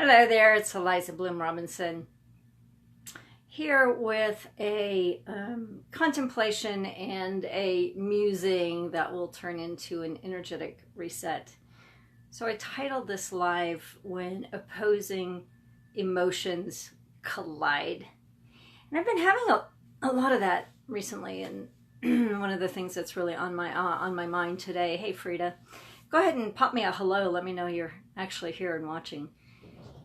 Hello there, it's Eliza Bloom Robinson here with a contemplation and a musing that will turn into an energetic reset. So I titled this live When Opposing Emotions Collide. And I've been having a lot of that recently, and one of the things that's really on my mind today. Hey Frida, go ahead and pop me a hello, let me know you're actually here and watching.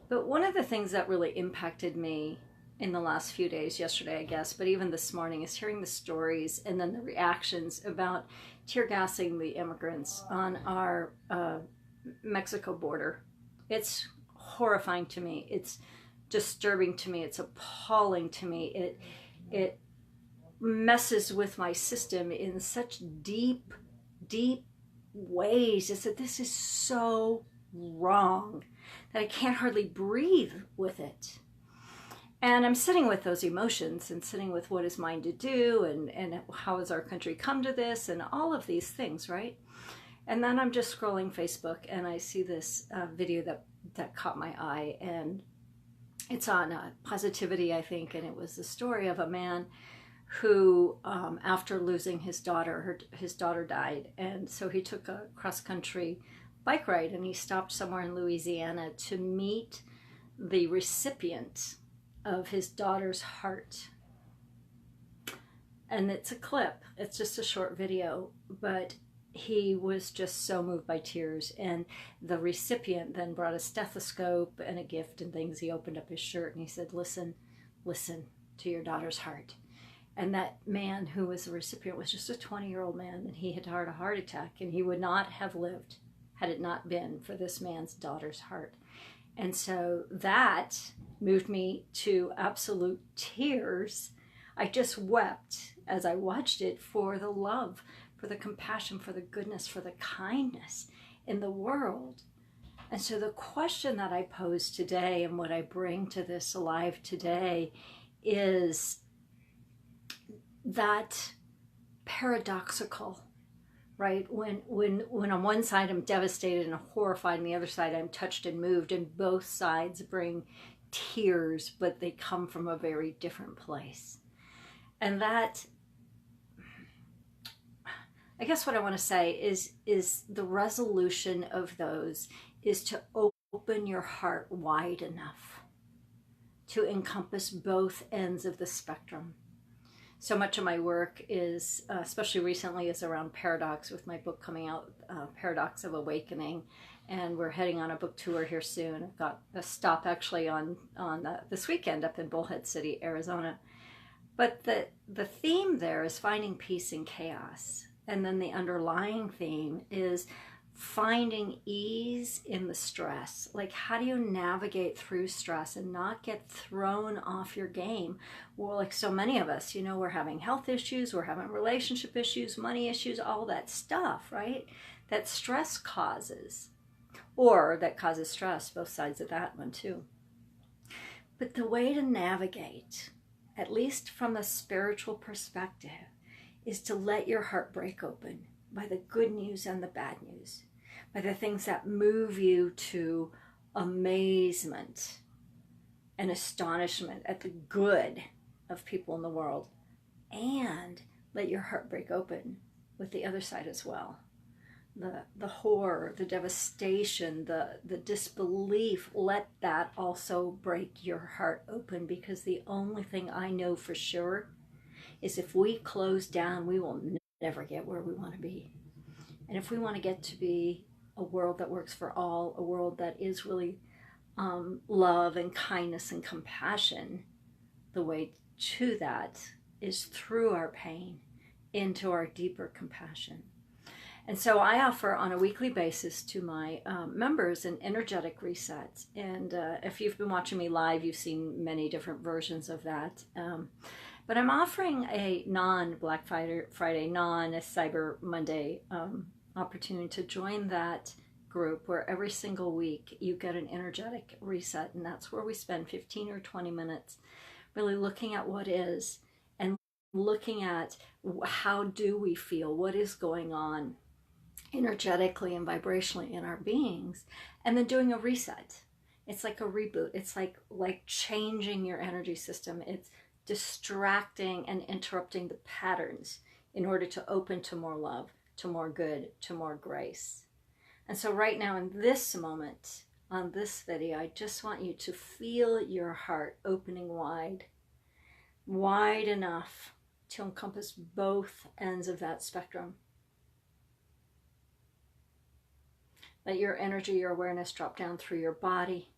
But one of the things that really impacted me in the last few days, yesterday I guess, but even this morning, is hearing the stories and then the reactions about tear gassing the immigrants on our Mexico border. It's horrifying to me. It's disturbing to me. It's appalling to me. It messes with my system in such deep ways. It's that this is so wrong that I can't hardly breathe with it. And I'm sitting with those emotions and sitting with what is mine to do, and how has our country come to this, and all of these things, right? And then I'm just scrolling Facebook and I see this video that caught my eye, and it's on positivity, I think, and it was the story of a man who, after losing his daughter, his daughter died, and so he took a cross-country bike ride, and he stopped somewhere in Louisiana to meet the recipient of his daughter's heart. And it's a clip, it's just a short video, but he was just so moved by tears. And the recipient then brought a stethoscope and a gift and things. He opened up his shirt and he said, listen to your daughter's heart. And that man who was the recipient was just a 20-year-old man, and he had had a heart attack, and he would not have lived had it not been for this man's daughter's heart. And so that moved me to absolute tears. I just wept as I watched it, for the love, for the compassion, for the goodness, for the kindness in the world. And so the question that I pose today, and what I bring to this live today, is that paradoxical, right? When on one side I'm devastated and horrified, and the other side I'm touched and moved, and both sides bring tears, but they come from a very different place. And that, I guess what I want to say is the resolution of those is to open your heart wide enough to encompass both ends of the spectrum. So much of my work is, especially recently, is around paradox, with my book coming out, Paradox of Awakening, and we're heading on a book tour here soon. I've got a stop actually on this weekend up in Bullhead City, Arizona. But the theme there is finding peace in chaos, and then the underlying theme is finding ease in the stress. Like, how do you navigate through stress and not get thrown off your game? Well, like so many of us, we're having health issues, we're having relationship issues, money issues, all that stuff, right? That stress causes, or that causes stress, both sides of that one too. But the way to navigate, at least from a spiritual perspective, is to let your heart break open by the good news and the bad news, by the things that move you to amazement and astonishment at the good of people in the world, and let your heart break open with the other side as well. The horror, the devastation, the disbelief, let that also break your heart open, because the only thing I know for sure is if we close down, we will never get where we want to be. And if we want to get to be a world that works for all, a world that is really love and kindness and compassion, the way to that is through our pain into our deeper compassion. And so I offer on a weekly basis to my members an energetic reset. And if you've been watching me live, you've seen many different versions of that. But I'm offering a non-Black Friday, non-Cyber Monday opportunity to join that group, where every single week you get an energetic reset. And that's where we spend 15 or 20 minutes really looking at what is, and looking at how do we feel, what is going on energetically and vibrationally in our beings, and then doing a reset. It's like a reboot. It's like changing your energy system. It's distracting and interrupting the patterns in order to open to more love, to more good, to more grace. And so right now in this moment, on this video, I just want you to feel your heart opening wide, wide enough to encompass both ends of that spectrum. Let your energy, your awareness drop down through your body,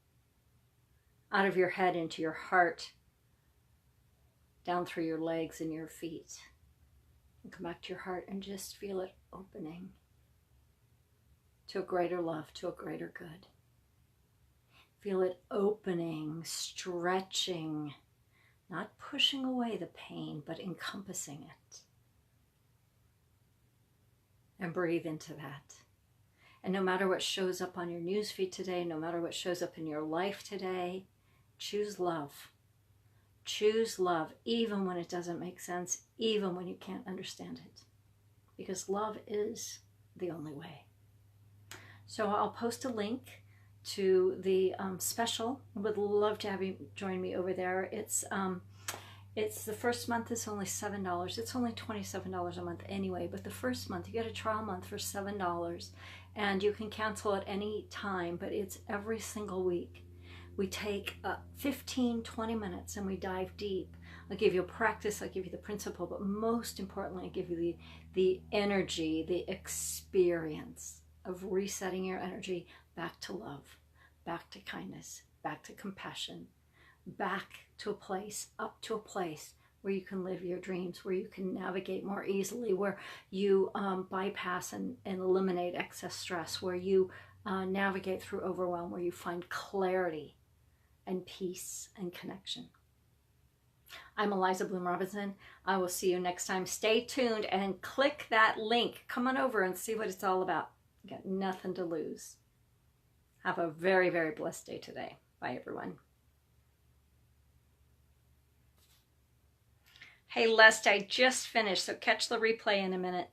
out of your head into your heart, down through your legs and your feet. And come back to your heart and just feel it opening to a greater love, to a greater good. Feel it opening, stretching, not pushing away the pain, but encompassing it. And breathe into that. And no matter what shows up on your newsfeed today, no matter what shows up in your life today, choose love. Choose love, even when it doesn't make sense, even when you can't understand it. Because love is the only way. So I'll post a link to the special. I would love to have you join me over there. It's the first month is only $7. It's only $27 a month anyway, but the first month you get a trial month for $7, and you can cancel at any time, but it's every single week. We take 15, 20 minutes and we dive deep. I'll give you a practice, I'll give you the principle, but most importantly, I give you the energy, the experience of resetting your energy back to love, back to kindness, back to compassion, back to a place, up to a place where you can live your dreams, where you can navigate more easily, where you bypass and eliminate excess stress, where you navigate through overwhelm, where you find clarity and peace and connection. I'm Eliza Bloom Robinson. I will see you next time. Stay tuned and click that link. Come on over and see what it's all about. You got nothing to lose. Have a very, very blessed day today. Bye, everyone. Hey, Lest, I just finished, so catch the replay in a minute.